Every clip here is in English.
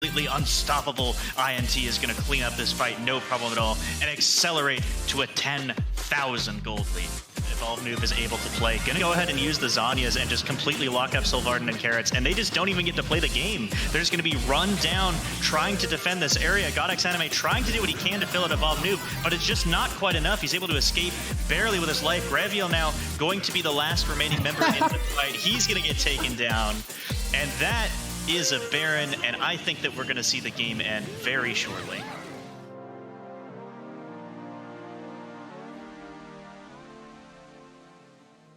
completely unstoppable INT is going to clean up this fight, no problem at all, and accelerate to a 10,000 gold lead. Evolve Noob is able to play. Gonna go ahead and use the Zanyas and just completely lock up Sylvarden and Carrots, and they just don't even get to play the game. They're just gonna be run down, trying to defend this area. Godex Anime trying to do what he can to fill out Evolve Noob, but it's just not quite enough. He's able to escape barely with his life. Graviel now going to be the last remaining member in the fight. He's gonna get taken down, and that is a Baron, and I think that we're gonna see the game end very shortly.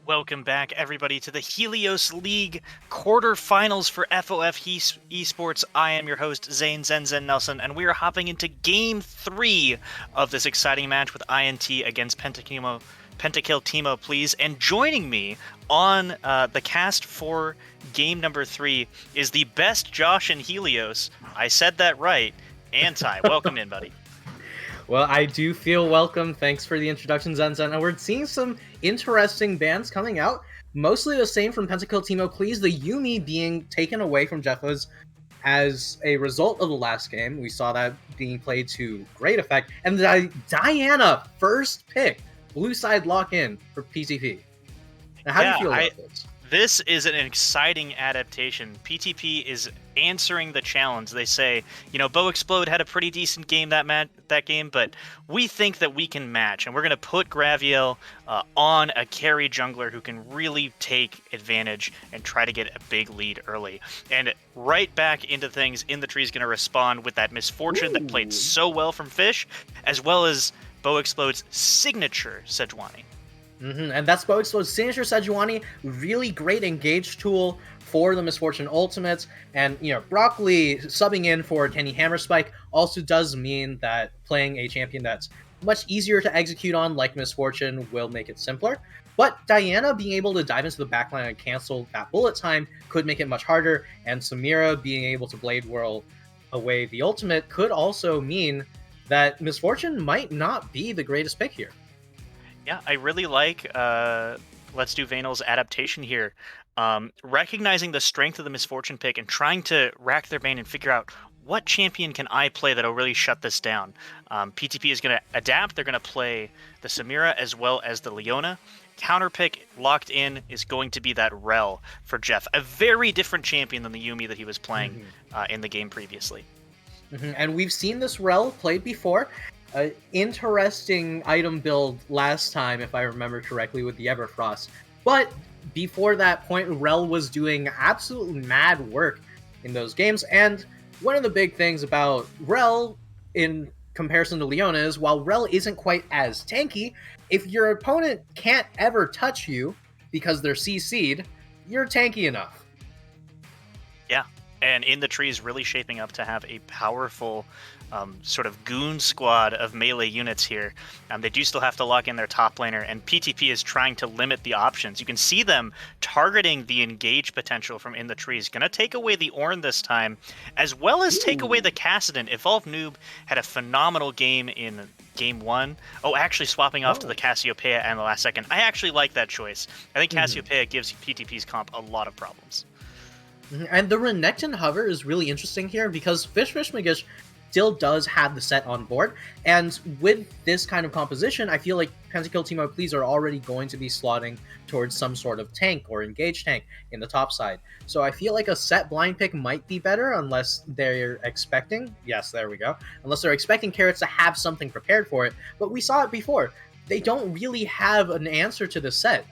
Welcome back, everybody, to the Helios League quarterfinals for FOF Esports. I am your host, Zane Zenzen Nelson, and we are hopping into Game 3 of this exciting match with INT against Pentakill Timo, please. And joining me on the cast for Game number 3 is the best Josh in Helios. I said that right. Anti, welcome in, buddy. Well, I do feel welcome. Thanks for the introduction, Zenzen. And we're seeing some interesting bans coming out. Mostly the same from Pentakill Timo, please. The Yuumi being taken away from Jeffos as a result of the last game. We saw that being played to great effect. And the Diana first pick, blue side lock in for PTP. Now, how do you feel about this? This is an exciting adaptation. PTP is answering the challenge. They say, you know, Bo Explode had a pretty decent game that game, but we think that we can match, and we're going to put Graviel on a carry jungler who can really take advantage and try to get a big lead early. And right back into things, In the Tree is going to respond with that Misfortune that played so well from Fish, as well as Bo Explode's signature Sejuani. And that's Bo Explode's signature Sejuani, really great engage tool for the Misfortune ultimates. And, you know, Broccoli subbing in for Kenny Hammerspike also does mean that playing a champion that's much easier to execute on, like Misfortune, will make it simpler. But Diana being able to dive into the backline and cancel that bullet time could make it much harder, and Samira being able to Blade Whirl away the ultimate could also mean that Misfortune might not be the greatest pick here. Yeah, I really like Let's Do Vanal's adaptation here. Recognizing the strength of the Misfortune pick and trying to rack their brain and figure out what champion can I play that'll really shut this down. PTP is going to adapt. They're going to play the Samira as well as the Leona. Counter pick locked in is going to be that Rel for Jeff. A very different champion than the Yuumi that he was playing in the game previously. And we've seen this Rel played before. Interesting item build last time, if I remember correctly, with the Everfrost. But before that point, Rel was doing absolutely mad work in those games. And one of the big things about Rel in comparison to Leona is, while Rel isn't quite as tanky, if your opponent can't ever touch you because they're CC'd, you're tanky enough. Yeah, and In the Tree is really shaping up to have a powerful sort of goon squad of melee units here. They do still have to lock in their top laner, and PTP is trying to limit the options. You can see them targeting the engage potential from In the Trees. Going to take away the Ornn this time, as well as take away the Kassadin. Evolve Noob had a phenomenal game in Game 1. Oh, actually swapping off to the Cassiopeia in the last second. I actually like that choice. I think Cassiopeia gives PTP's comp a lot of problems. And the Renekton Hover is really interesting here because Fish Magish still does have the set on board, and with this kind of composition, I feel like Pentakill Timo Please are already going to be slotting towards some sort of tank or engage tank in the top side. So I feel like a set blind pick might be better unless they're expecting, yes, there we go, unless they're expecting Carrots to have something prepared for it, but we saw it before. They don't really have an answer to the set.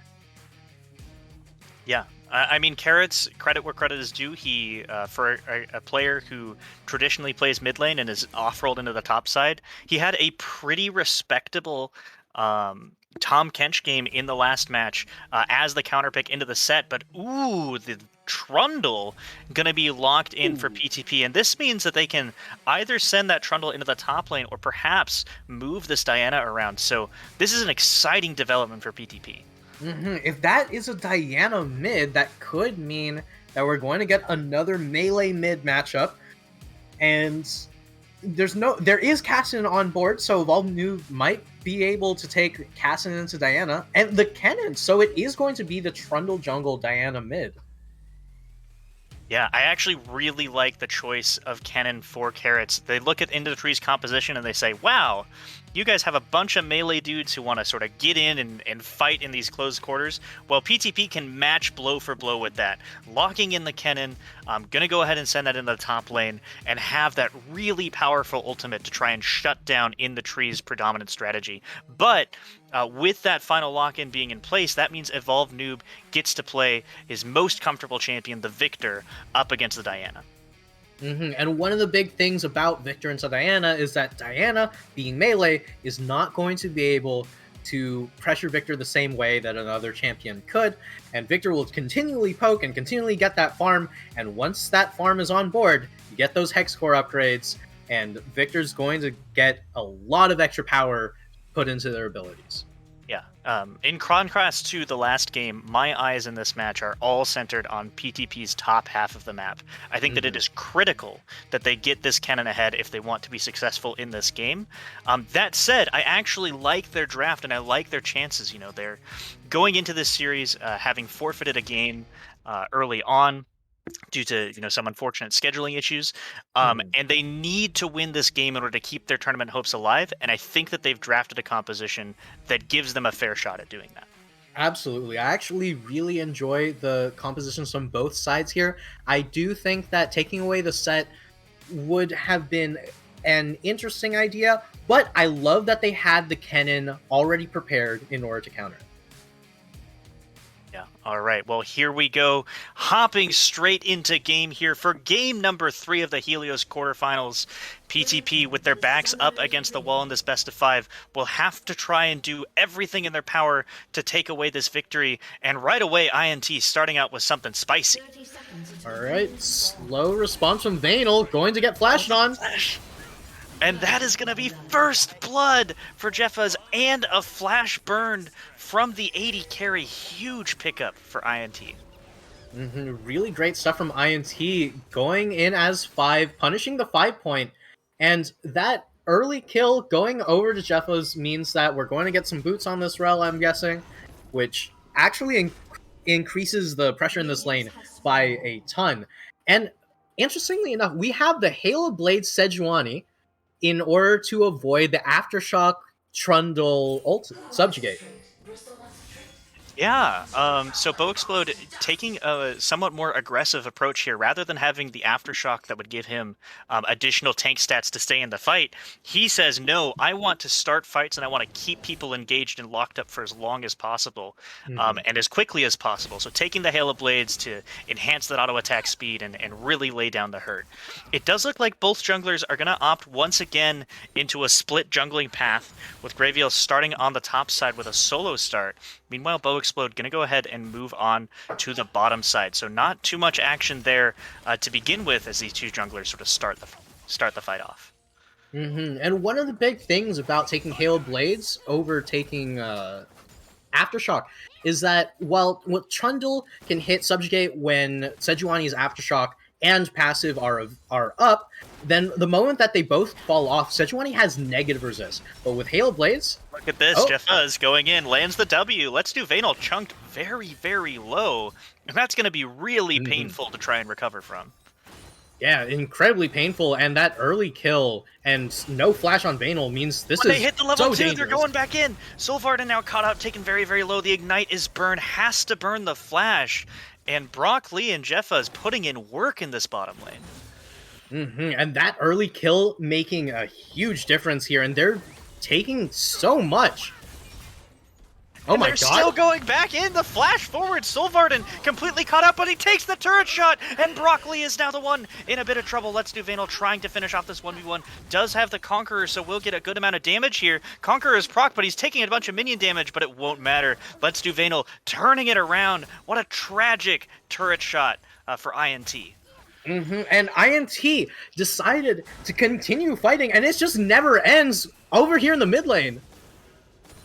Yeah. I mean, Carrots, credit where credit is due. He, for a player who traditionally plays mid lane and is off-rolled into the top side, he had a pretty respectable Tom Kench game in the last match as the counter pick into the set. But, ooh, the Trundle going to be locked in for PTP. And this means that they can either send that Trundle into the top lane or perhaps move this Diana around. So this is an exciting development for PTP. If that is a Diana mid, that could mean that we're going to get another melee mid matchup. And there is Kassadin on board, so Evolve Noob might be able to take Kassadin into Diana. And the Kennen, so it is going to be the Trundle jungle Diana mid. Yeah, I actually really like the choice of Cannon for Carrots. They look at Into the Tree's composition and they say, wow, you guys have a bunch of melee dudes who want to sort of get in and fight in these closed quarters. Well, PTP can match blow for blow with that. Locking in the Cannon, I'm going to go ahead and send that into the top lane and have that really powerful ultimate to try and shut down In the Tree's predominant strategy. But with that final lock-in being in place, that means Evolve Noob gets to play his most comfortable champion, the Victor, up against the Diana. And one of the big things about Victor into Diana is that Diana, being melee, is not going to be able to pressure Victor the same way that another champion could, and Victor will continually poke and continually get that farm, and once that farm is on board, you get those Hex Core upgrades, and Victor's going to get a lot of extra power put into their abilities. Yeah. In contrast to the last game, my eyes in this match are all centered on PTP's top half of the map. I think that it is critical that they get this cannon ahead if they want to be successful in this game. That said, I actually like their draft and I like their chances. You know, they're going into this series having forfeited a game early on due to some unfortunate scheduling issues, and they need to win this game in order to keep their tournament hopes alive, and I think that they've drafted a composition that gives them a fair shot at doing that. Absolutely. I actually really enjoy the compositions from both sides here. I do think that taking away the set would have been an interesting idea, but I love that they had the cannon already prepared in order to counter it. Yeah. All right. Well, here we go. Hopping straight into game here for game number 3 of the Helios quarterfinals. PTP, with their backs up against the wall in this best of 5, will have to try and do everything in their power to take away this victory. And right away, INT starting out with something spicy. All right. Slow response from Vanel, going to get flashed on. And that is going to be first blood for Jeffaz and a flash burned from the 80 carry. Huge pickup for INT. Really great stuff from INT, going in as 5, punishing the 5 point. And that early kill going over to Jeffos means that we're going to get some boots on this rel, I'm guessing, which actually increases the pressure in this lane by a ton. And interestingly enough, we have the Halo Blade Sejuani in order to avoid the Aftershock Trundle subjugate. Yeah, so Bow Explode taking a somewhat more aggressive approach here. Rather than having the Aftershock that would give him additional tank stats to stay in the fight, he says, no, I want to start fights and I want to keep people engaged and locked up for as long as possible and as quickly as possible. So taking the Halo Blades to enhance that auto attack speed and really lay down the hurt. It does look like both junglers are going to opt once again into a split jungling path, with Graviel starting on the top side with a solo start. Meanwhile, Bow Explode going to go ahead and move on to the bottom side. So not too much action there to begin with as these two junglers sort of start the fight off. And one of the big things about taking Halo Blades over taking Aftershock is that while Trundle can hit Subjugate when Sejuani's Aftershock and passive are up, then the moment that they both fall off, Sejuani has negative resist. But with Halo Blades... Look at this, Jeffaz going in, lands the W. Let's do Vanel chunked very, very low. And that's going to be really painful to try and recover from. Yeah, incredibly painful, and that early kill and no flash on Vanel means this is they hit the level so 2, dangerous. They're going back in. Solvarden now caught out, taken very, very low. The Ignite is burned, has to burn the flash. And Brock Lee and Jeffaz putting in work in this bottom lane. And that early kill making a huge difference here, and they're taking so much. Oh my god. They're still going back in the flash forward. Solvarden completely caught up, but he takes the turret shot, and Brock Lee is now the one in a bit of trouble. Let's do Vanel trying to finish off this 1v1. Does have the Conqueror, so we'll get a good amount of damage here. Conqueror is proc, but he's taking a bunch of minion damage, but it won't matter. Let's do Vanel turning it around. What a tragic turret shot for INT. And INT decided to continue fighting, and it just never ends over here in the mid lane.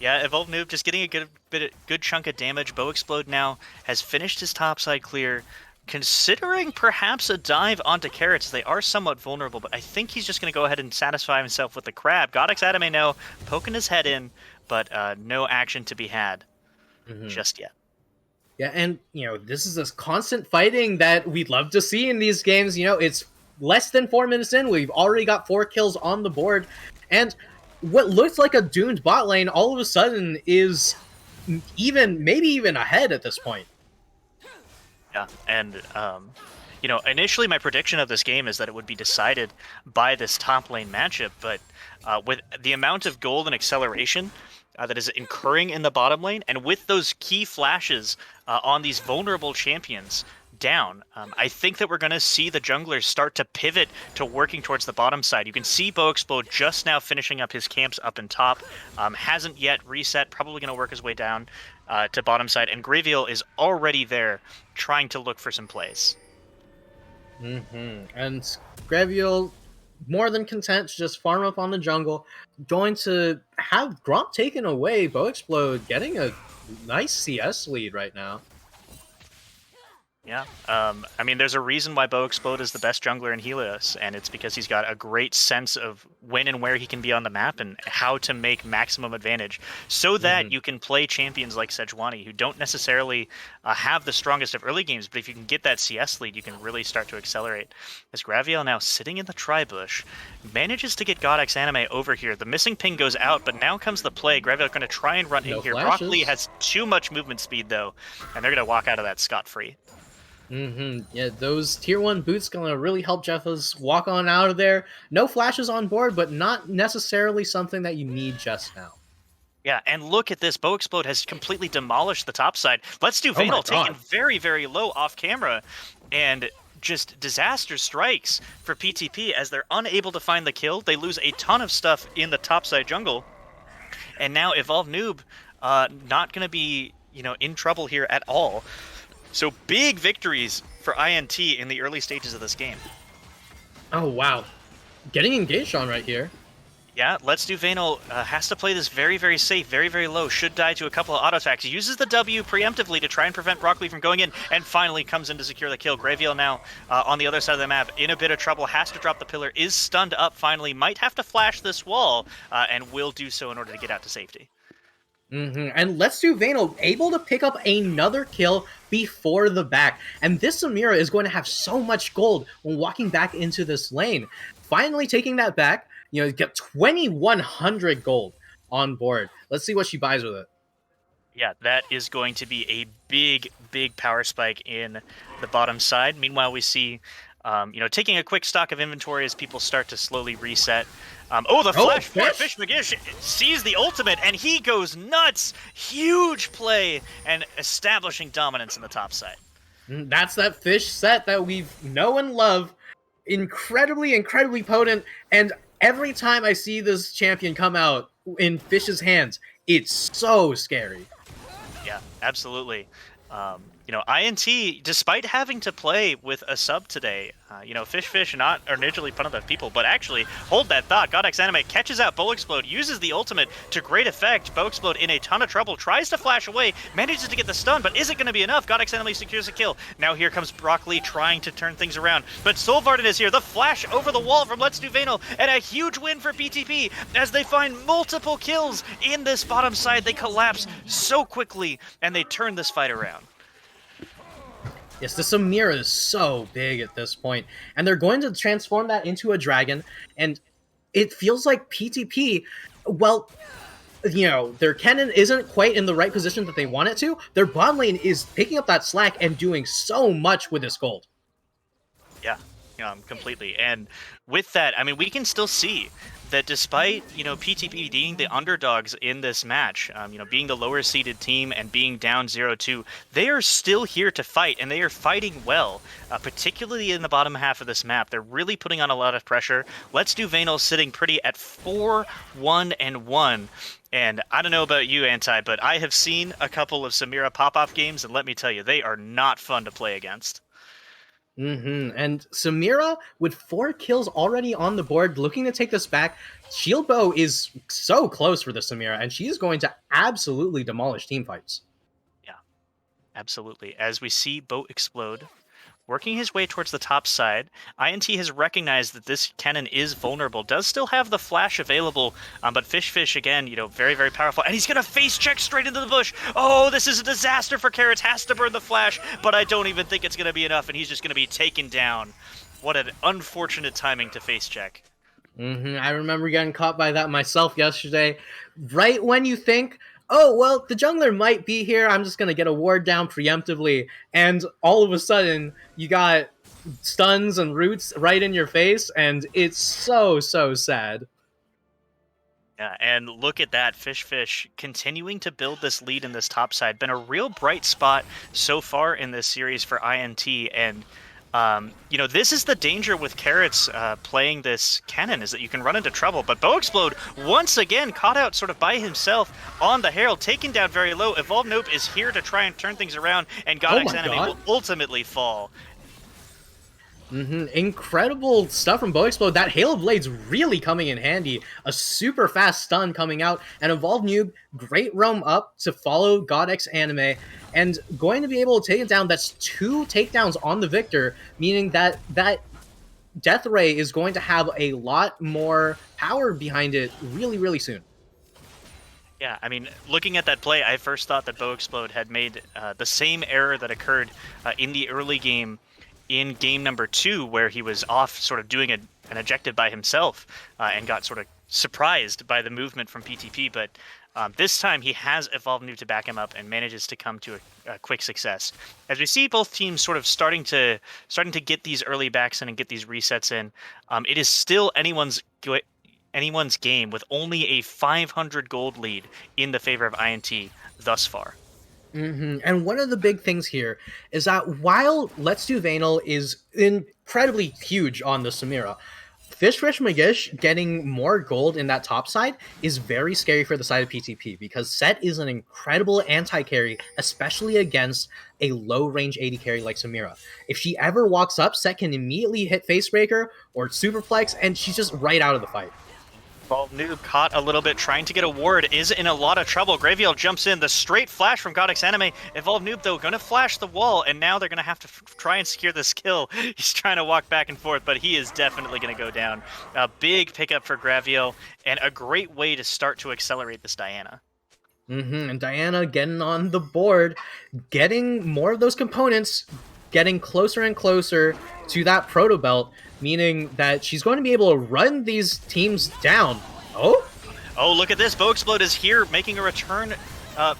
Yeah, Evolve Noob just getting a good chunk of damage. Bow Explode now has finished his topside clear, considering perhaps a dive onto Carrots. They are somewhat vulnerable, but I think he's just going to go ahead and satisfy himself with the crab. Godix Anime now poking his head in, but no action to be had just yet. Yeah, and this is this constant fighting that we'd love to see in these games. It's less than 4 minutes in. We've already got 4 kills on the board. And what looks like a doomed bot lane all of a sudden is maybe even ahead at this point. Yeah, and initially my prediction of this game is that it would be decided by this top lane matchup, but with the amount of gold and acceleration that is incurring in the bottom lane, and with those key flashes on these vulnerable champions down, I think that we're going to see the junglers start to pivot to working towards the bottom side. You can see Bo Explode just now finishing up his camps up in top, hasn't yet reset, probably going to work his way down to bottom side, and Graviel is already there trying to look for some plays. And Graviel, more than content to just farm up on the jungle, going to have Gromp taken away. Bo Explode getting a nice CS lead right now. Yeah, I mean, there's a reason why Bo Explode is the best jungler in Helios, and it's because he's got a great sense of when and where he can be on the map and how to make maximum advantage, so that you can play champions like Sejuani, who don't necessarily have the strongest of early games, but if you can get that CS lead, you can really start to accelerate. As Graviel now sitting in the tri-bush, manages to get Godx Anime over here. The missing ping goes out, but now comes the play. Graviel going to try and run in here. Flashes. Broccoli has too much movement speed, though, and they're going to walk out of that scot-free. Yeah, those tier 1 boots gonna really help Jeffas walk on out of there. No flashes on board, but not necessarily something that you need just now. Yeah, and look at this. Bo Explode has completely demolished the top side. Let's do Vanal taken very, very low off camera, and just disaster strikes for PTP as they're unable to find the kill. They lose a ton of stuff in the top side jungle, and now Evolve Noob not going to be in trouble here at all. So big victories for INT in the early stages of this game. Oh, wow. Getting engaged on right here. Yeah, Let's Do Vanal has to play this very, very safe, very, very low. Should die to a couple of auto attacks. He uses the W preemptively to try and prevent Broccoli from going in, and finally comes in to secure the kill. Graviel now on the other side of the map, in a bit of trouble, has to drop the pillar, is stunned up finally, might have to flash this wall, and will do so in order to get out to safety. And Let's Do Vanal able to pick up another kill before the back. And this Samira is going to have so much gold when walking back into this lane. Finally taking that back, get 2,100 gold on board. Let's see what she buys with it. Yeah, that is going to be a big, big power spike in the bottom side. Meanwhile, we see, taking a quick stock of inventory as people start to slowly reset. The flash for Fish McGish sees the ultimate, and he goes nuts. Huge play and establishing dominance in the top side. That's that Fish set that we know and love. Incredibly, incredibly potent. And every time I see this champion come out in Fish's hands, it's so scary. Yeah, absolutely. INT, despite having to play with a sub today, Fish not initially one of the people, but actually, hold that thought, Godx Anime catches out Bo Explode, uses the ultimate to great effect. Bo Explode in a ton of trouble, tries to flash away, manages to get the stun, but is it going to be enough? Godx Anime secures a kill. Now here comes Broccoli trying to turn things around, but Solvarden is here, the flash over the wall from Let's Do Vanal, and a huge win for PTP as they find multiple kills in this bottom side. They collapse so quickly, and they turn this fight around. Yes, the Samira is so big at this point, and they're going to transform that into a dragon, and it feels like PTP, well, their cannon isn't quite in the right position that they want it to. Their bot lane is picking up that slack and doing so much with this gold. Yeah, completely. And with that, I mean, we can still see that despite, PTP being the underdogs in this match, being the lower seeded team and being down 0-2, they are still here to fight, and they are fighting well, particularly in the bottom half of this map. They're really putting on a lot of pressure. Let's Do Vanal sitting pretty at 4-1-1. And I don't know about you, Anti, but I have seen a couple of Samira pop-off games, and let me tell you, they are not fun to play against. And Samira, with 4 kills already on the board, looking to take this back. Shield Bow is so close for the Samira, and she's going to absolutely demolish team fights. Yeah, absolutely. As we see Bo Explode working his way towards the top side. INT has recognized that this cannon is vulnerable, does still have the flash available, but Fish again, very, very powerful. And he's going to face check straight into the bush. Oh, this is a disaster for Carrots. Has to burn the flash, but I don't even think it's going to be enough, and he's just going to be taken down. What an unfortunate timing to face check. I remember getting caught by that myself yesterday. Right when you think, oh, well, the jungler might be here, I'm just going to get a ward down preemptively. And all of a sudden, you got stuns and roots right in your face, and it's so, so sad. Yeah, and look at that, Fish continuing to build this lead in this top side. Been a real bright spot so far in this series for INT, and this is the danger with Carrots playing this cannon, is that you can run into trouble. But Explode once again caught out sort of by himself on the Herald, taken down very low. Evolve Nope is here to try and turn things around, and Godix Enemy will ultimately fall. Incredible stuff from Explode. That Halo Blade's really coming in handy. A super fast stun coming out, and Evolve Noob, great roam up to follow Godx Anime, and going to be able to take it down. That's 2 takedowns on the Victor, meaning that Death Ray is going to have a lot more power behind it really, really soon. Yeah, I mean, looking at that play, I first thought that Explode had made the same error that occurred in the early game in game number 2, where he was off sort of doing an objective by himself and got sort of surprised by the movement from PTP. But this time he has Evolve Noob to back him up and manages to come to a quick success. As we see both teams sort of starting to get these early backs in and get these resets in, it is still anyone's game with only a 500 gold lead in the favor of INT thus far. And one of the big things here is that while Let's Do Vanal is incredibly huge on the Samira, Fish Magish getting more gold in that top side is very scary for the side of PTP, because Set is an incredible anti-carry, especially against a low-range AD carry like Samira. If she ever walks up, Set can immediately hit Facebreaker or Superplex, and she's just right out of the fight. Evolve Noob caught a little bit trying to get a ward, is in a lot of trouble. Graviel jumps in, the straight flash from Godix Anime. Evolve Noob, though, going to flash the wall, and now they're going to have to try and secure this kill. He's trying to walk back and forth, but he is definitely going to go down. A big pickup for Graviel, and a great way to start to accelerate this Diana. And Diana getting on the board, getting more of those components, getting closer and closer to that proto belt, meaning that she's going to be able to run these teams down. Oh, look at this. Explode is here, making a return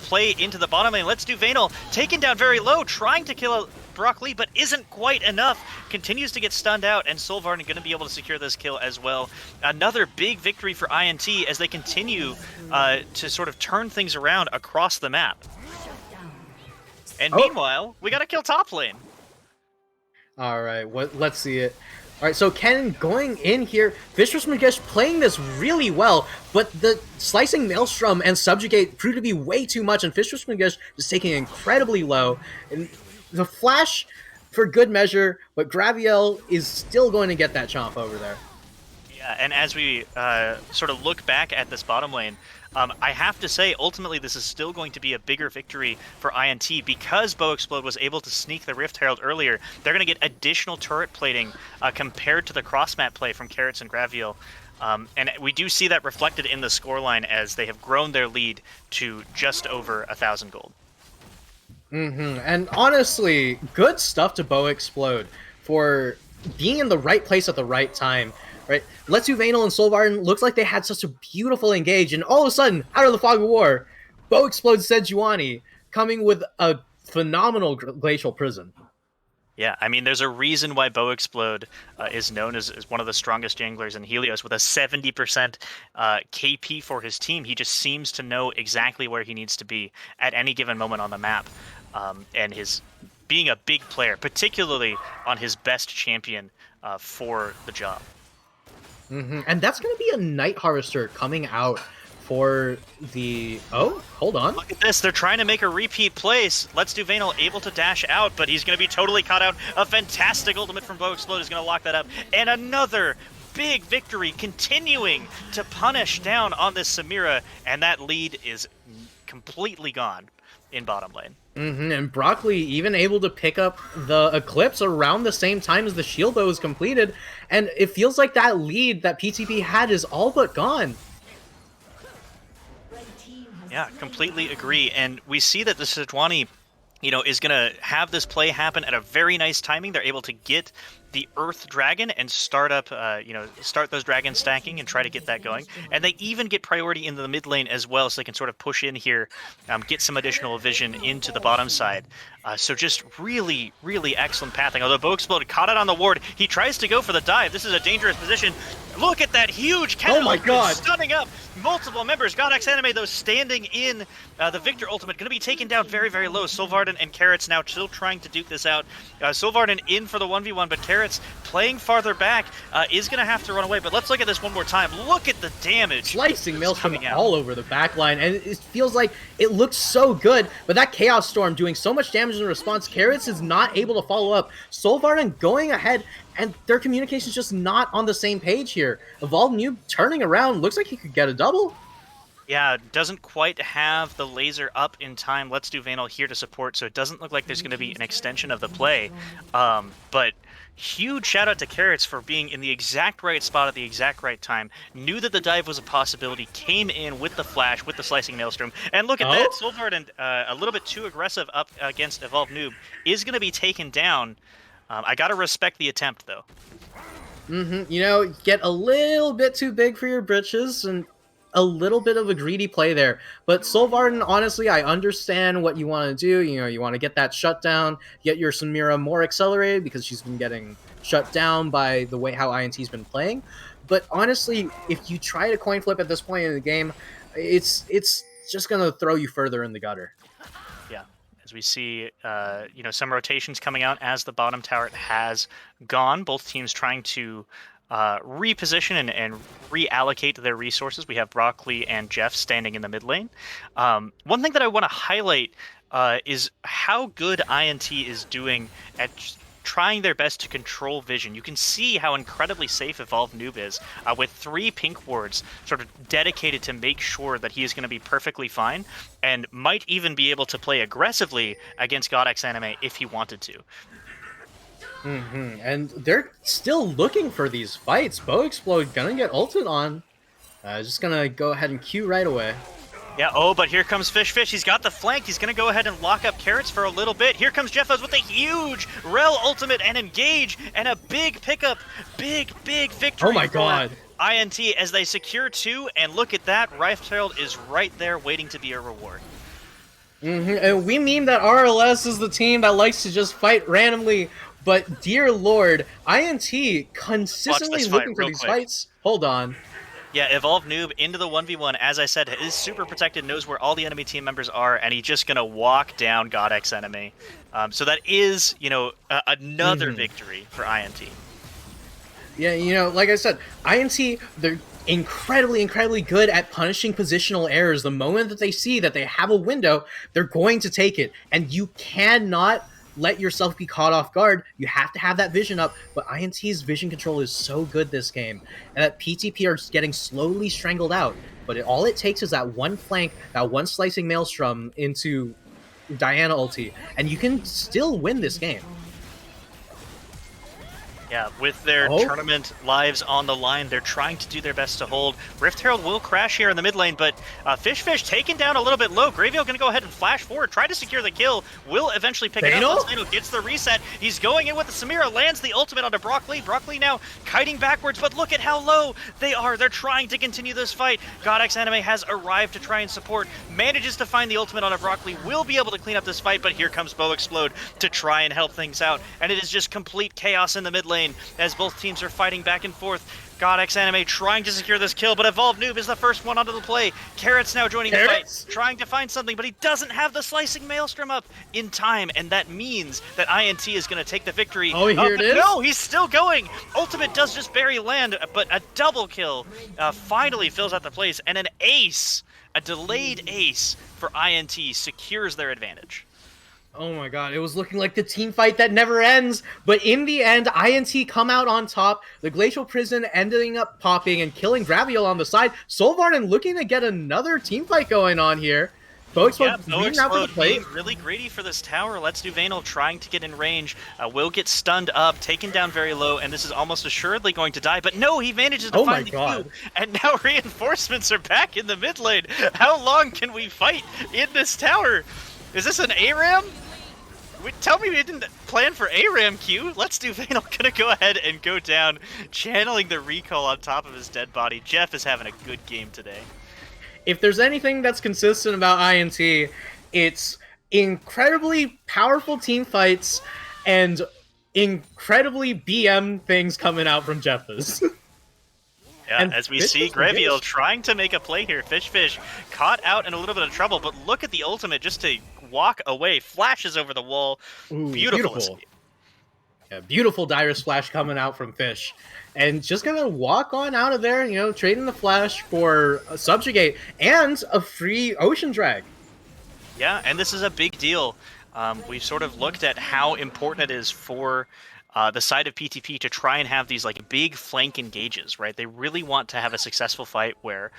play into the bottom lane. Let's Do Vanal, taken down very low, trying to kill Brock Lee, but isn't quite enough. Continues to get stunned out, and Solvarn going to be able to secure this kill as well. Another big victory for INT as they continue to sort of turn things around across the map. And meanwhile, we got to kill top lane. All right, let's see it. All right, so Ken going in here. Vicious Magish playing this really well, but the Slicing Maelstrom and Subjugate proved to be way too much, and Vicious Magish is taking it incredibly low. And the flash for good measure, but Graviel is still going to get that chomp over there. Yeah, and as we sort of look back at this bottom lane, I have to say, ultimately, this is still going to be a bigger victory for INT because Explode was able to sneak the Rift Herald earlier. They're going to get additional turret plating compared to the cross-map play from Carrots and Graviel. And we do see that reflected in the scoreline as they have grown their lead to just over 1,000 gold. And honestly, good stuff to Explode for being in the right place at the right time. Right, Let's Do Vanal and Solvarn looks like they had such a beautiful engage, and all of a sudden, out of the fog of war, Explode Sejuani coming with a phenomenal Glacial Prison. Yeah, I mean, there's a reason why Explode is known as one of the strongest janglers in Helios, with a 70% KP for his team. He just seems to know exactly where he needs to be at any given moment on the map, and his being a big player, particularly on his best champion for the job. And that's going to be a Night Harvester coming out for the... Oh, hold on. Look at this. They're trying to make a repeat place. Let's Do Vanal able to dash out, but he's going to be totally caught out. A fantastic ultimate from Explode is going to lock that up. And another big victory, continuing to punish down on this Samira. And that lead is completely gone in bottom lane. And Broccoli even able to pick up the Eclipse around the same time as the shield bow is completed, and it feels like that lead that PTP had is all but gone. Yeah, completely agree. And we see that the Sejuani, is going to have this play happen at a very nice timing. They're able to get the Earth Dragon and start up, start those dragons stacking and try to get that going. And they even get priority into the mid lane as well, so they can sort of push in here, get some additional vision into the bottom side. So just really, really excellent pathing. Although Bo Explode caught it on the ward, he tries to go for the dive. This is a dangerous position. Look at that huge cannon! Oh my god! Stunning up multiple members. Godex Anime, though, standing in the Victor ultimate, going to be taken down very, very low. Sylvarden and Carrots now still trying to duke this out. Sylvarden in for the 1v1, but Carrots playing farther back is going to have to run away. But let's look at this one more time. Look at the damage. Slicing Maelstrom all over the backline, and it feels like it looks so good, but that Chaos Storm doing so much damage in response, Carrots is not able to follow up. Sylvarden going ahead, and their communication is just not on the same page here. Evolve Noob turning around, looks like he could get a double. Yeah, doesn't quite have the laser up in time. Let's do Vanal here to support, so it doesn't look like there's going to be an extension of the play. But huge shout out to Carrots for being in the exact right spot at the exact right time. Knew that the dive was a possibility, came in with the flash, with the slicing Maelstrom. And look at that, Sylvarden a little bit too aggressive up against Evolve Noob is going to be taken down. I got to respect the attempt, though. Get a little bit too big for your britches, and a little bit of a greedy play there. But Sylvarden, honestly, I understand what you want to do. You want to get that shutdown, get your Samira more accelerated because she's been getting shut down by the way how INT's been playing. But honestly, if you try to coin flip at this point in the game, it's just going to throw you further in the gutter. Yeah. As we see, some rotations coming out as the bottom tower has gone. Both teams trying to reposition and reallocate their resources. We have Broccoli and Jeff standing in the mid lane. One thing that I want to highlight is how good INT is doing at trying their best to control vision. You can see how incredibly safe Evolve Noob is with 3 pink wards sort of dedicated to make sure that he is going to be perfectly fine and might even be able to play aggressively against Godex Anime if he wanted to. And they're still looking for these fights. Bo Explode gonna get ulted on. Just gonna go ahead and Q right away. Yeah, but here comes Fish. He's got the flank. He's going to go ahead and lock up Carrots for a little bit. Here comes Jeffos with a huge Rel ultimate and engage and a big pickup. Big victory. Oh my god. INT as they secure 2, and look at that. Riftherald is right there waiting to be a reward. And we mean that RLS is the team that likes to just fight randomly, but dear lord, INT consistently looking for these fights. Hold on. Yeah, Evolve Noob into the 1v1, as I said, is super protected, knows where all the enemy team members are, and he's just going to walk down Godex Enemy. So that is, another victory for INT. Yeah, like I said, INT, they're incredibly good at punishing positional errors. The moment that they see that they have a window, they're going to take it, and you cannot let yourself be caught off guard. You have to have that vision up, but INT's vision control is so good this game, and that PTP are getting slowly strangled out, but all it takes is that one flank, that one slicing Maelstrom into Diana ulti, and you can still win this game. Yeah, with their tournament lives on the line, they're trying to do their best to hold. Rift Herald will crash here in the mid lane, but Fish taken down a little bit low. Gravio going to go ahead and flash forward, try to secure the kill, will eventually pick it up. Lano gets the reset. He's going in with the Samira, lands the ultimate onto Broccoli. Broccoli now kiting backwards, but look at how low they are. They're trying to continue this fight. Godex Anime has arrived to try and support, manages to find the ultimate onto Broccoli, will be able to clean up this fight, but here comes Bo Explode to try and help things out, and it is just complete chaos in the mid lane as both teams are fighting back and forth. Godex Anime trying to secure this kill, but Evolve Noob is the first one onto the play. Carrots now joining the fight, trying to find something, but he doesn't have the slicing Maelstrom up in time, and that means that INT is going to take the victory. Oh, here it is? No, he's still going! Ultimate does just barely land, but a double kill finally fills out the place, and an ace, a delayed ace for INT secures their advantage. Oh my god, it was looking like the team fight that never ends, but in the end, INT come out on top, the Glacial Prison ending up popping and killing Graviel on the side. Sylvarden looking to get another team fight going on here. Bo Yeah, Explode reading out for the Explode plate. being really greedy for this tower. Let's do Vanal trying to get in range. Will get stunned up, taken down very low, and this is almost assuredly going to die. But no, he manages to Oh my find the God. Q, and now reinforcements are back in the mid lane. How long can we fight in this tower? Is this an ARAM? Tell me we didn't plan for ARAM Q. Let's do Vanal gonna go ahead and go down, channeling the recall on top of his dead body. Jeff is having a good game today. If there's anything that's consistent about INT, it's incredibly powerful team fights and incredibly BM things coming out from Jeffers. Yeah, And as we Fish see is Graviel engaged. trying to make a play here. Fish caught out in a little bit of trouble, but look at the ultimate just to walk away. Flashes over the wall. Ooh, Beautiful beautiful. escape. Yeah, beautiful Dire Splash coming out from Fish. And just gonna walk on out of there, trading the Flash for a Subjugate and a free Ocean Drag. Yeah, and this is a big deal. We've sort of looked at how important it is for the side of PTP to try and have these like big flank engages, right? They really want to have a successful fight where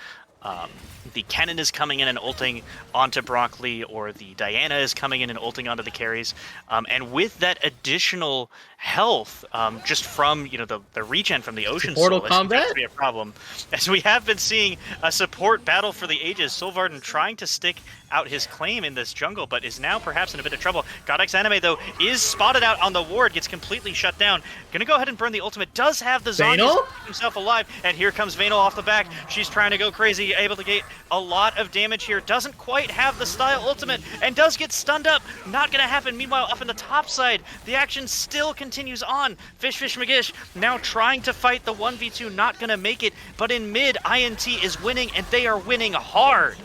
the Kennen is coming in and ulting onto Broccoli, or the Diana is coming in and ulting onto the carries. And with that additional health, just from the regen from the Ocean Portal Soul, combat? it's going to be a problem. As we have been seeing a support battle for the ages, Sylvarden trying to stick out his claim in this jungle, but is now perhaps in a bit of trouble. Godex Anime, though, is spotted out on the ward, gets completely shut down. Gonna go ahead and burn the ultimate, does have the Zanya to keep himself alive, and here comes Vanal off the back. She's trying to go crazy, able to get a lot of damage here. Doesn't quite have the style ultimate, and does get stunned up. Not gonna happen. Meanwhile, up in the top side, the action still continues on. Fish McGish now trying to fight the 1v2, not gonna make it, but in mid, INT is winning, and they are winning hard.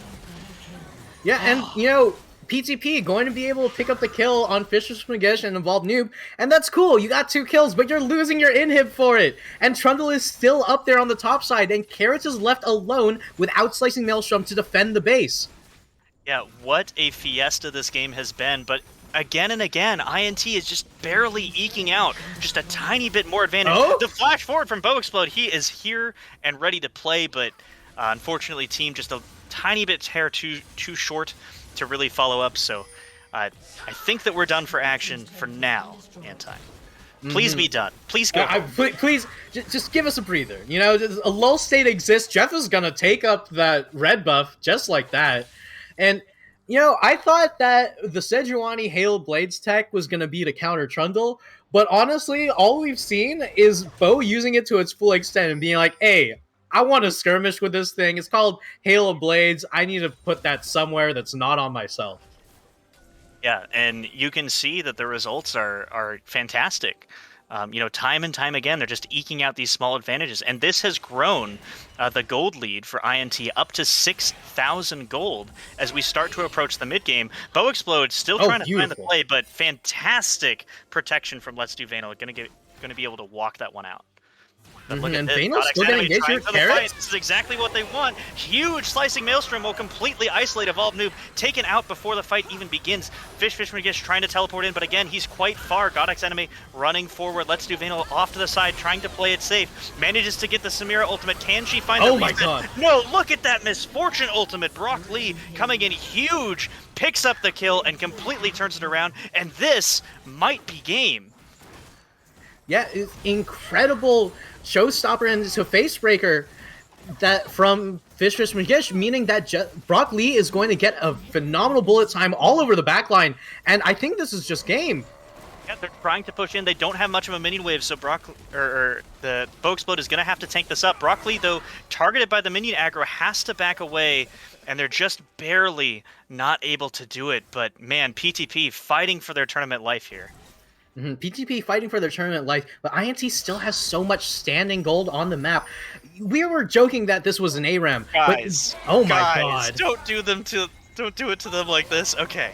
Yeah, and PTP going to be able to pick up the kill on Fisher Smagish and Evolved Noob, and that's cool. You got 2 kills, but you're losing your inhib for it. And Trundle is still up there on the top side, and Carrots is left alone without Slicing Maelstrom to defend the base. Yeah, what a fiesta this game has been, but again and again, INT is just barely eking out just a tiny bit more advantage. Oh? The flash forward from Bo Explode, he is here and ready to play, but unfortunately, team just a tiny bit hair too short to really follow up, so I think that we're done for action for now, Anti. Please be done. Please go. Please, just give us a breather. A lull state exists. Jeff is going to take up that red buff just like that. And, I thought that the Sejuani Hail Blades tech was going to be to counter Trundle, but honestly, all we've seen is Bo using it to its full extent and being like, hey, I want to skirmish with this thing. It's called Hail of Blades. I need to put that somewhere that's not on myself. Yeah, and you can see that the results are fantastic. Time and time again, they're just eking out these small advantages. And this has grown the gold lead for INT up to 6,000 gold as we start to approach the mid-game. Bo Explode still trying to find the play, but fantastic protection from Let's Do Vanal. Going to be able to walk that one out. But look at And this. Vanal's still going to engage your Carrots? This is exactly what they want. Huge Slicing Maelstrom will completely isolate Evolved Noob, taken out before the fight even begins. Fish McGish trying to teleport in, but again, he's quite far. Godex Enemy running forward. Let's do Vanal off to the side, trying to play it safe. Manages to get the Samira ultimate. Can she find the my God. No, look at that Misfortune ultimate. Brock Lee coming in huge, picks up the kill, and completely turns it around. And this might be game. Yeah, it's incredible showstopper and it's a facebreaker that from Fish McGish, meaning that Brock Lee is going to get a phenomenal bullet time all over the backline, and I think this is just game. Yeah, they're trying to push in. They don't have much of a minion wave, so the Bo Explode is going to have to tank this up. Brock Lee, though, targeted by the minion aggro, has to back away, and they're just barely not able to do it. But man, PTP fighting for their tournament life here. PTP fighting for their tournament life, but INT still has so much standing gold on the map. We were joking that this was an ARAM, guys. But, oh my God! Don't do it to them like this. Okay.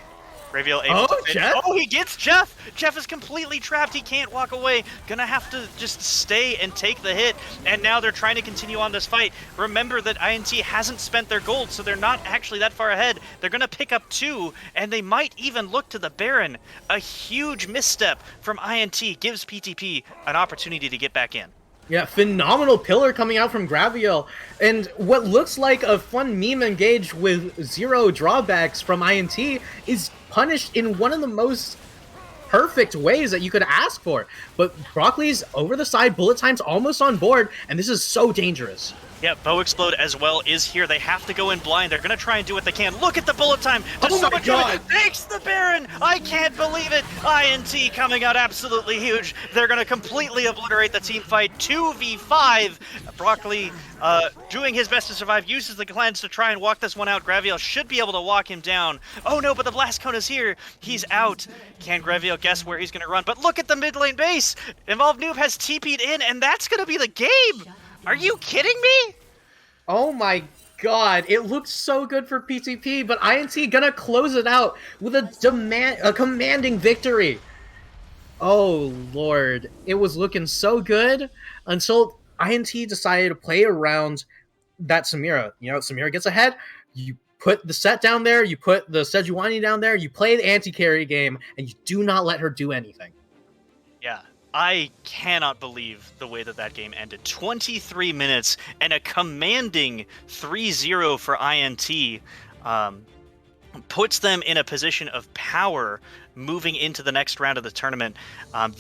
Raviel able to Jeff? Oh, he gets Jeff! Jeff is completely trapped. He can't walk away. Gonna have to just stay and take the hit. And now they're trying to continue on this fight. Remember that INT hasn't spent their gold, so they're not actually that far ahead. They're gonna pick up 2, and they might even look to the Baron. A huge misstep from INT gives PTP an opportunity to get back in. Yeah, phenomenal pillar coming out from Graviel, and what looks like a fun meme engage with 0 drawbacks from INT is punished in one of the most perfect ways that you could ask for. But Broccoli's over the side, bullet time's almost on board, and this is so dangerous. Yeah, Bow Explode as well is here. They have to go in blind. They're going to try and do what they can. Look at the bullet time. Does Oh my god! Takes the Baron. I can't believe it. INT coming out absolutely huge. They're going to completely obliterate the team fight. 2v5. Broccoli doing his best to survive. Uses the cleanse to try and walk this one out. Graviel should be able to walk him down. Oh no, but the Blast Cone is here. He's out. Can Graviel guess where he's going to run? But look at the mid lane base. Evolved Noob has TP'd in, and that's going to be the game. Are you kidding me? Oh my god, it looked so good for PTP, but INT gonna close it out with a commanding victory. Oh lord, it was looking so good until INT decided to play around that Samira. You know, Samira gets ahead, you put the set down there, you put the Sejuani down there, you play the anti-carry game, and you do not let her do anything. Yeah. I cannot believe the way that game ended. 23 minutes and a commanding 3-0 for INT puts them in a position of power moving into the next round of the tournament.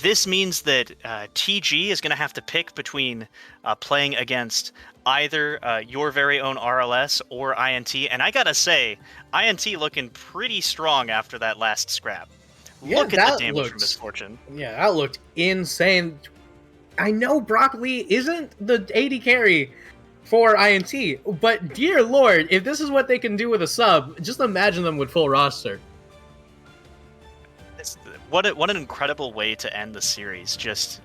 This means that TG is going to have to pick between playing against either your very own RLS or INT. And I gotta say, INT looking pretty strong after that last scrap. Yeah, look at the damage from Misfortune. Yeah, that looked insane. I know Broccoli isn't the AD carry for INT, but dear lord, if this is what they can do with a sub, just imagine them with full roster. What an incredible way to end the series. Just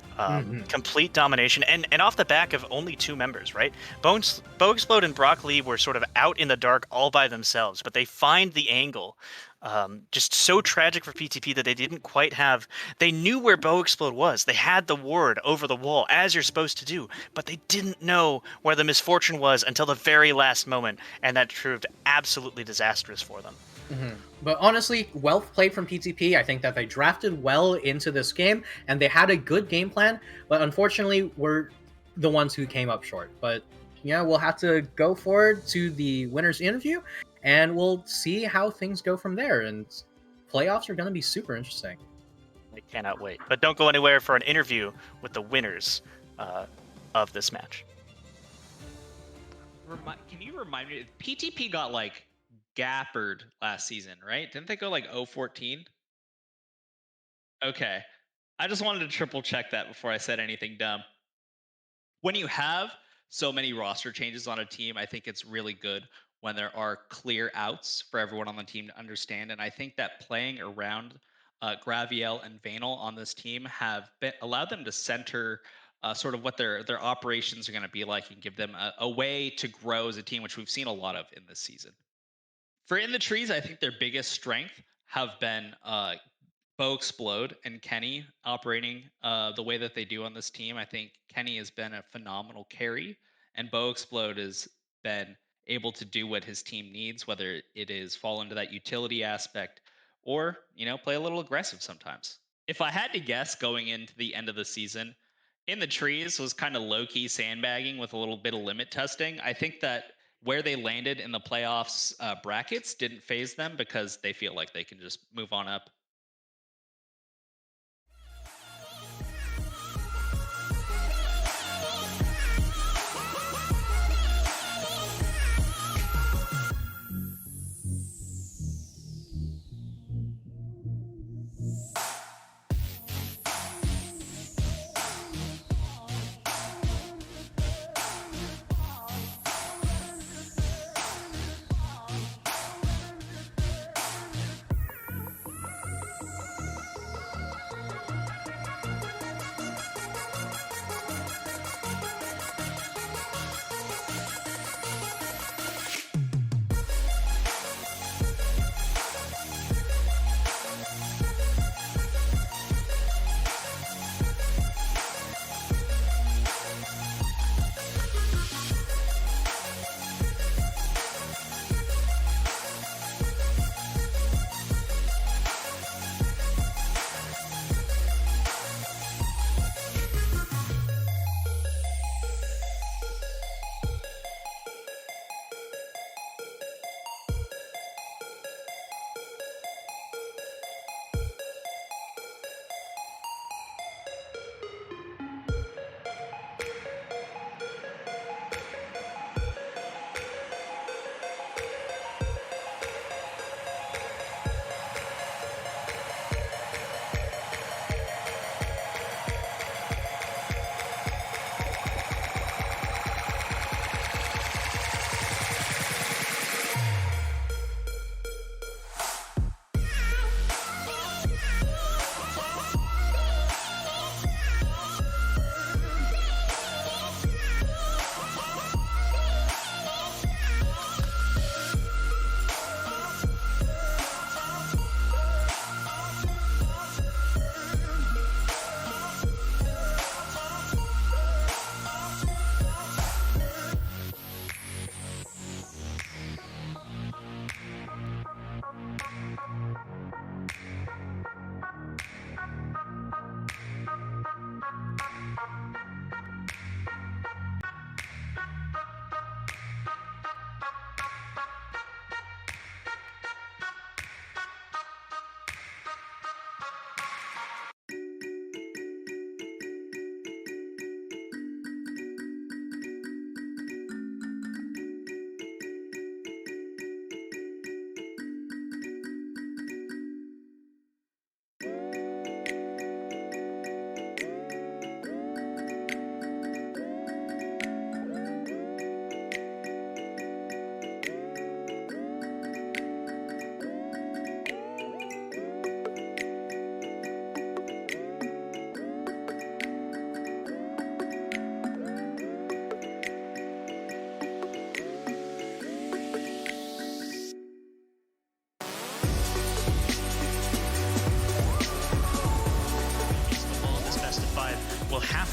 complete domination, and off the back of only 2 members, right? Bow Explode and Broccoli were sort of out in the dark all by themselves, but they find the angle. Just so tragic for PTP that they didn't quite have... They knew where Bow Explode was. They had the ward over the wall, as you're supposed to do, but they didn't know where the Misfortune was until the very last moment, and that proved absolutely disastrous for them. But honestly, well played from PTP. I think that they drafted well into this game, and they had a good game plan, but unfortunately, we're the ones who came up short. But yeah, we'll have to go forward to the winner's interview, and we'll see how things go from there. And playoffs are going to be super interesting. I cannot wait. But don't go anywhere for an interview with the winners of this match. Can you remind me? PTP got like gappered last season, right? Didn't they go like 0-14? Okay. I just wanted to triple check that before I said anything dumb. When you have so many roster changes on a team, I think it's really good when there are clear outs for everyone on the team to understand. And I think that playing around Graviel and Vanel on this team have allowed them to center sort of what their operations are going to be like and give them a way to grow as a team, which we've seen a lot of in this season. For In the Trees, I think their biggest strength have been Bow Explode and Kenny operating the way that they do on this team. I think Kenny has been a phenomenal carry, and Bow Explode has been able to do what his team needs, whether it is fall into that utility aspect or, play a little aggressive sometimes. If I had to guess going into the end of the season, In the Trees was kind of low-key sandbagging with a little bit of limit testing. I think that where they landed in the playoffs brackets didn't phase them because they feel like they can just move on up.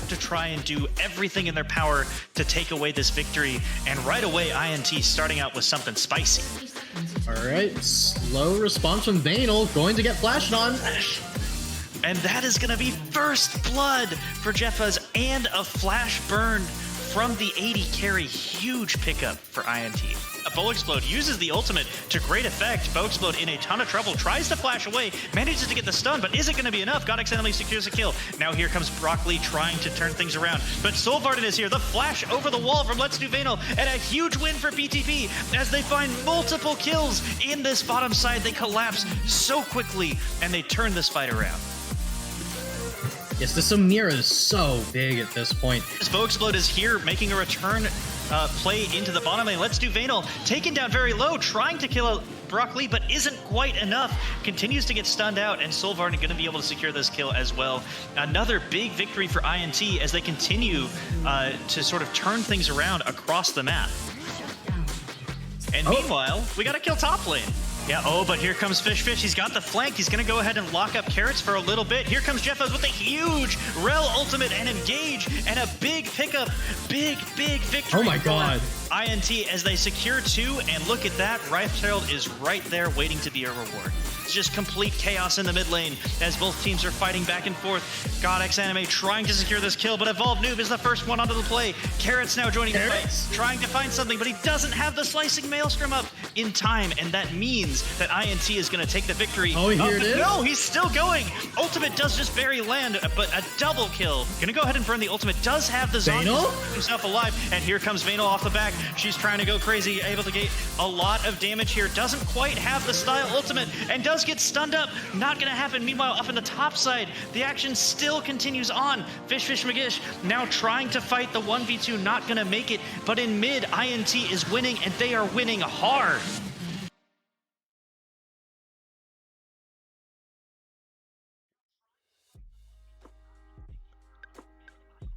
have to try and do everything in their power to take away this victory. And right away, INT starting out with something spicy. Alright, slow response from Vanel, going to get flashed on. And that is going to be first blood for Jeffas and a flash burn from the 80 carry. Huge pickup for INT. Bow Explode uses the ultimate to great effect. Bow Explode in a ton of trouble, tries to flash away, manages to get the stun, but is it going to be enough? God accidentally secures a kill. Now here comes Broccoli trying to turn things around, but Solvarden is here. The flash over the wall from Let's Do Vanel, and a huge win for PTP as they find multiple kills in this bottom side. They collapse so quickly, and they turn this fight around. Yes, the Samira is so big at this point. This Bow Explode is here, making a return play into the bottom lane. Let's Do Vanel taken down very low, trying to kill Broccoli, but isn't quite enough. Continues to get stunned out, and Solvarden going to be able to secure this kill as well. Another big victory for INT as they continue to sort of turn things around across the map. And meanwhile, we got to kill top lane. Yeah, but here comes Fish. He's got the flank. He's going to go ahead and lock up Carrots for a little bit. Here comes Jeffas with a huge Rel ultimate and engage, and a big pickup. Big victory. Oh my god. INT as they secure 2, and look at that. Riftherald is right there waiting to be a reward. It's just complete chaos in the mid lane as both teams are fighting back and forth. GodX Anime trying to secure this kill, but Evolved Noob is the first one onto the play. Carrots now joining the fight, trying to find something, but he doesn't have the slicing Maelstrom up in time, and that means that INT is going to take the victory. Oh, here it is. No, he's still going. Ultimate does just barely land, but a double kill. Gonna go ahead and burn the ultimate. Does have the Zombie himself alive, and here comes Vanel off the back. She's trying to go crazy, able to get a lot of damage here. Doesn't quite have the style ultimate, and does get stunned up. Not gonna happen. Meanwhile, up in the top side, the action still continues on. Fish McGish now trying to fight the 1v2, not gonna make it, but in mid, INT is winning, and they are winning hard.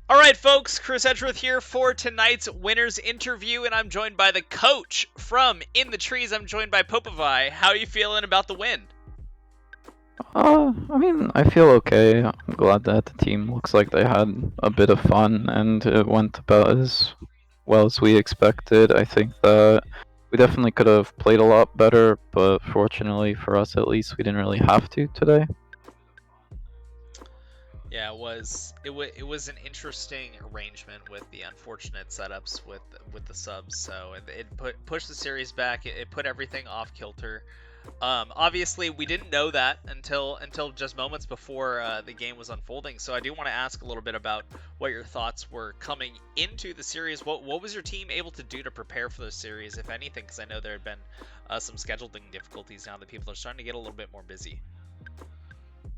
All right, folks, Chris Edgeworth here for tonight's winner's interview, and I'm joined by the coach from In the Trees. I'm joined by Popovai. How are you feeling about the win? I mean, I feel okay. I'm glad that the team looks like they had a bit of fun, and it went about as well as we expected. I think that we definitely could have played a lot better, but fortunately for us at least, we didn't really have to today. Yeah, it was an interesting arrangement with the unfortunate setups with the subs. So it pushed the series back. It put everything off kilter. Obviously, we didn't know that until just moments before the game was unfolding. So I do want to ask a little bit about what your thoughts were coming into the series. What was your team able to do to prepare for the series, if anything? Because I know there had been some scheduling difficulties now that people are starting to get a little bit more busy.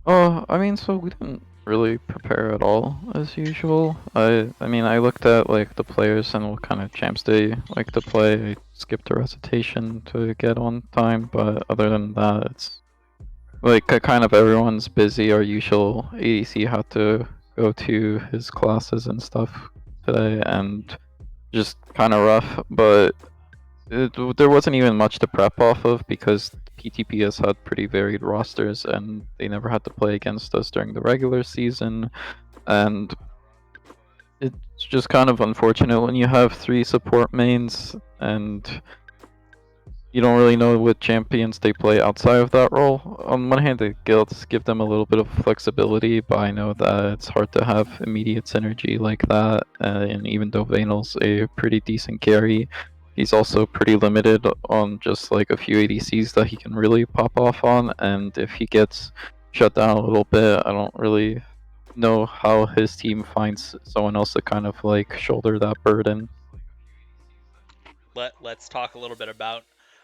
I mean, so we didn't really prepare at all as usual. I mean, I looked at like the players and what kind of champs they like to play. I skipped a recitation to get on time, but other than that, it's like kind of everyone's busy. Our usual ADC had to go to his classes and stuff today, and just kind of rough. But there wasn't even much to prep off of because PTP has had pretty varied rosters, and they never had to play against us during the regular season, and it's just kind of unfortunate when you have 3 support mains and you don't really know what champions they play outside of that role. On one hand, the guilds give them a little bit of flexibility, but I know that it's hard to have immediate synergy like that, and even though Vanel's a pretty decent carry, he's also pretty limited on just like a few ADCs that he can really pop off on, and if he gets shut down a little bit, I don't really know how his team finds someone else to kind of like shoulder that burden. Let's talk a little bit about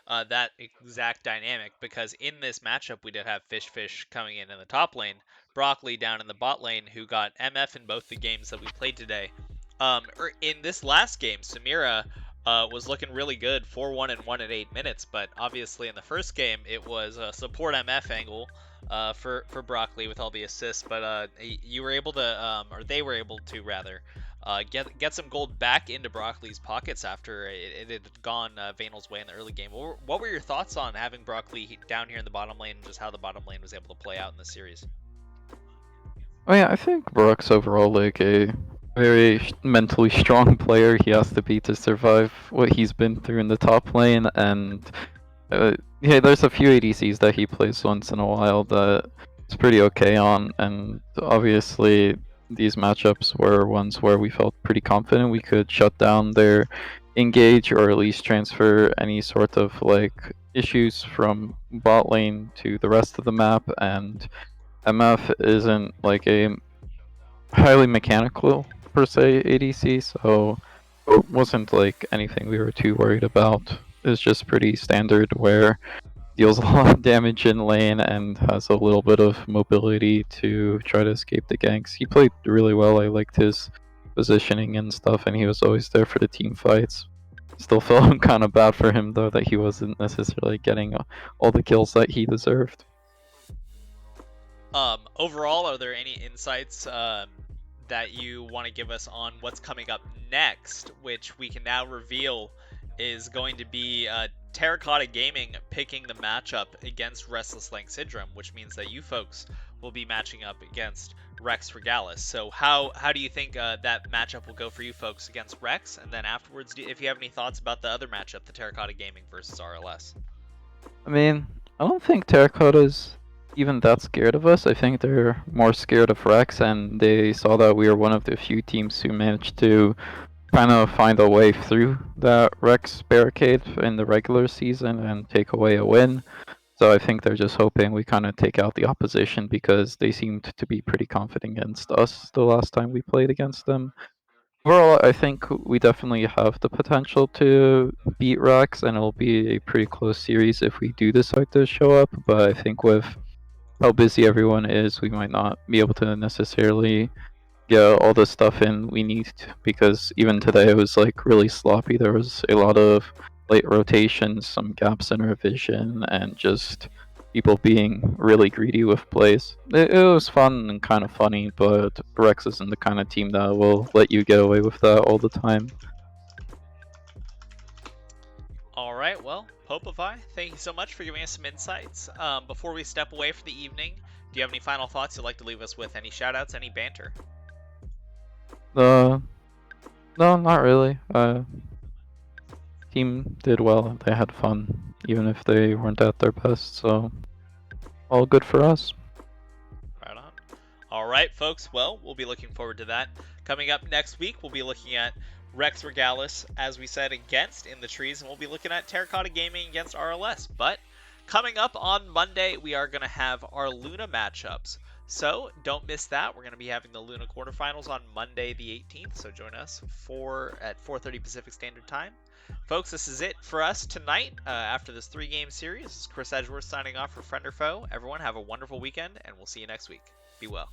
that exact dynamic, because in this matchup we did have Fish coming in the top lane, Broccoli down in the bot lane, who got MF in both the games that we played today. In this last game, Samira was looking really good, 4-1 and 1 at 8 minutes, but obviously in the first game it was a support MF angle for Broccoli with all the assists, but you were able to, or they were able to rather, get some gold back into Broccoli's pockets after it had gone Vanel's way in the early game. What were your thoughts on having Broccoli down here in the bottom lane, and just how the bottom lane was able to play out in the series? Oh yeah, I think Brock's overall like a very mentally strong player he has to be to survive what he's been through in the top lane, and yeah, there's a few ADCs that he plays once in a while that it's pretty okay on, and obviously these matchups were ones where we felt pretty confident we could shut down their engage or at least transfer any sort of like issues from bot lane to the rest of the map, and MF isn't like a highly mechanical per se ADC, so it wasn't like anything we were too worried about. It's just pretty standard where deals a lot of damage in lane and has a little bit of mobility to try to escape the ganks. He played really well. I liked his positioning and stuff, and he was always there for the team fights. Still felt kind of bad for him though that he wasn't necessarily getting all the kills that he deserved. Overall, are there any insights that you want to give us on what's coming up next, which we can now reveal is going to be Terracotta Gaming picking the matchup against Restless Link Syndrome, which means that you folks will be matching up against Rex Regalis. So how do you think that matchup will go for you folks against Rex? And then afterwards, if you have any thoughts about the other matchup, the Terracotta Gaming versus RLS. I mean, I don't think Terracotta's even that scared of us. I think they're more scared of Rex, and they saw that we were one of the few teams who managed to kind of find a way through that Rex barricade in the regular season and take away a win. So I think they're just hoping we kind of take out the opposition because they seemed to be pretty confident against us the last time we played against them. Overall, I think we definitely have the potential to beat Rex, and it'll be a pretty close series if we do decide to show up. But I think with how busy everyone is, we might not be able to necessarily get all the stuff in we need because even today it was like really sloppy. There was a lot of late rotations, some gaps in our vision, and just people being really greedy with plays. It was fun and kind of funny, but Rex isn't the kind of team that will let you get away with that all the time. All right, well, Popify, thank you so much for giving us some insights. Before we step away for the evening, do you have any final thoughts you'd like to leave us with? Any shoutouts, any banter? No, not really. Team did well. They had fun, even if they weren't at their best. So, all good for us. Right on. All right, folks. Well, we'll be looking forward to that. Coming up next week, we'll be looking at Rex Regalis, as we said, against In the Trees, and we'll be looking at Terracotta Gaming against RLS. But coming up on Monday, we are going to have our Luna matchups. So don't miss that. We're going to be having the Luna quarterfinals on Monday the 18th. So join us at 4:30 Pacific Standard Time. Folks, this is it for us tonight after this 3-game series. This is Chris Edgeworth signing off for Friend or Foe. Everyone have a wonderful weekend, and we'll see you next week. Be well.